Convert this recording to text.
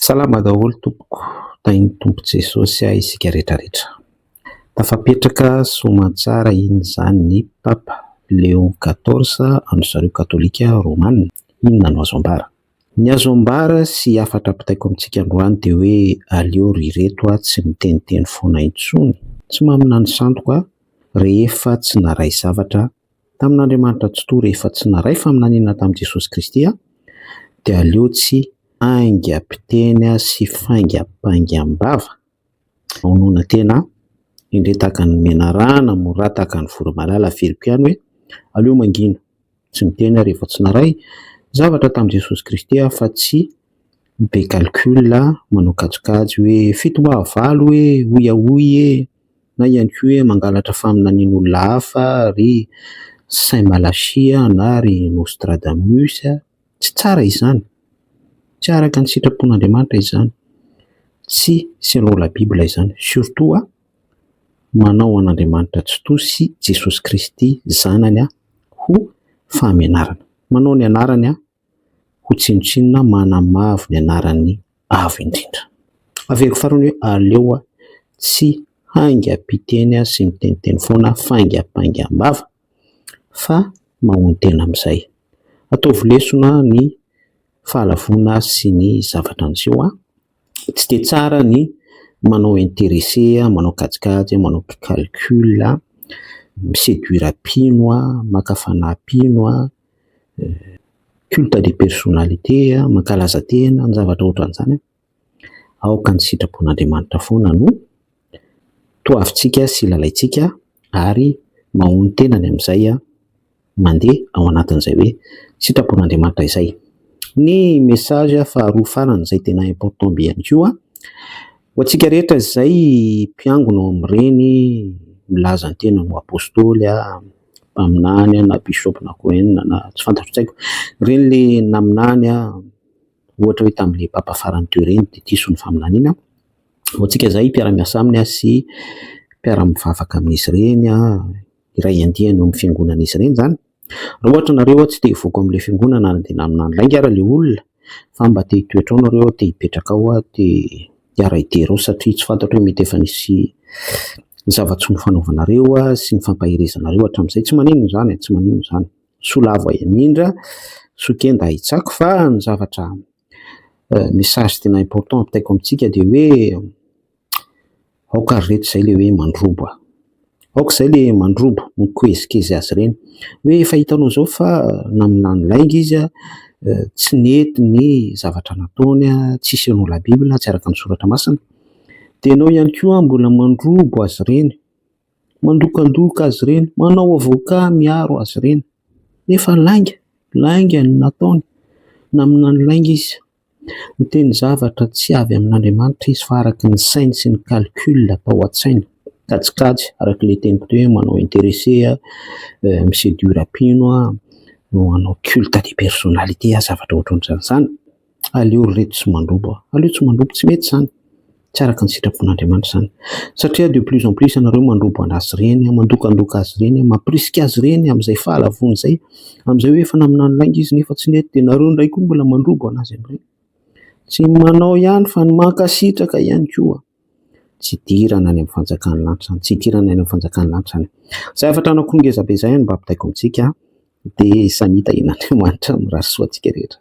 Salama daholo tompoko, tain'ny tompo Jesosy isika rehetrarehetra. Tafapetraka soamantsara iny izany ny Papa Léon XIV andry zareo katolika Romanina. Inona no azo ambara? Ny azo ambara sy afatra apitaiko amintsika androany dia hoe aleo ry reto tsy miteniteny foana intsony, tsy maminany sandoka rehefa tsy naray zavatra tamin'Andriamanitra tsy toa, rehefa tsy naray faminaniana tamin'i Jesosy Kristy dia aleo tsy aingam-piteny sy faingam-paingam-bava. Honoina tena indray tahaka ny menarana mora tahaka ny voromalala averiko ihany hoe aleo mangina tsy miteny rehefa tsy naray zavatra tamin'i Jesosy Kristy fa tsy be calcul manao kajikajy hoe fito mahavalo hoe oiaoy na ihany koa hoe mangalatra faminaniana olona hafa ry Saint Malachia na ry Nostradamus. Tsy tsara izany, tsy araka ny sitrapon'Andriamanitra izany, tsy selon la Bible izany. Surtout manao an'Andriamanitra tsy toa sy Jesosy Kristy zanany ho famenarana, manao ny anarany ho tsinotsinona, manamavo ny anarany avo indrindra. Averiko farany hoe aleo tsy haingam-piteny sy miteniteny foana faingam-paingam-bava fa mahony tena amin'izay. Ataovy lesona ny fahalavona sy ny zavatra niseho. Tsy dia tsara ny manao intéressé, manao kajikajy, manao calcul, miséduire pino, maka fanahy-pino, culte de personnalité, mankalaza tena, ny zavatra ohatran'izany. Aoka ny sitrapon'Andriamanitra foana no toavintsika sy lalaintsika ary mahony tenany amin'izay mandeha ao anatin'izay hoe sitrapon'Andriamanitra izay. Ny message faharoa farany izay tena important be ihany koa ho antsika rehetra izay mpiangona ao amin'ireny milaza ny tena no apôstôly, mpaminany na bishop na cohen na tsy fantatro tsaiko, ireny le naminany ohatra hoe tamin'ilay papa farany teo ireny dia diso ny faminaniana. Ho antsika izay mpiara-miasa aminy sy mpiara-mivavaka amin'izy ireny, iray andihany eo amin'ny fiangonan'izy ireny izany. Raha ohatra nareo tsy te hivoaka amin'ilay fiangonana dia naminany lainga ary ilay olona, fa mba te hitoetra ao nareo, te hipetraka ao, te hiara-idera ao satria tsy fantatro hoe mety efa nisy zava-tsoa fanaovanareo sy ny fampaherezanareo hatramin'izay. Tsy maninona izany, tsy maninona izany. Solavo indrindra, sokenda hitsako fa ny zavatra message tena important apitaiko amintsika dia hoe aoka ry reto izay le hoe mandrobo. Aoka izay le mandrobo, mikoezikezy azy ireny hoe efa hitanao izao fa naminany lainga izy, tsy nety ny zavatra nataony, tsy selon la Bible, tsy araka ny soratra masina. Dia ianao ihany koa mbola mandrobo azy ireny, mandokandoka azy ireny, manao avoka miaro azy ireny, nefa lainga ny nataony, naminany lainga izy. Miteny zavatra tsy avy amin'Andriamanitra izy fa araka ny sainy sy ny calcul atao an-tsaina, kajikajy araka ilay teniko teo hoe manao intéressé, miséduire pino, manao culte de personnalité, zavatra ohatran'izany. Aleo ry reto tsy mandrobo, aleo tsy mandrobo, tsy mety izany, tsy araka ny sitrapon'Andriamanitra izany. Satria de plus en plus ianareo mandrobo anazy ireny, mandokandoka azy ireny, mampirisika azy ireny amin'izay fahalavony izay, amin'izay hoe efa naminany lainga izy nefa tsy nety, dia nareo indray koa mbola mandrobo anazy amin'ireny. Tsy manao ihany fa ny mankasitraka ihany koa. Tsy idirana any amin'ny fanjakan'ny lanitra izany, tsy idirana any amin'ny fanjakan'ny lanitra izany. Izay afatra anakongeza be izay mba apitaiko amintsika dia samita in'Andriamanitra miraso antsika rehetra.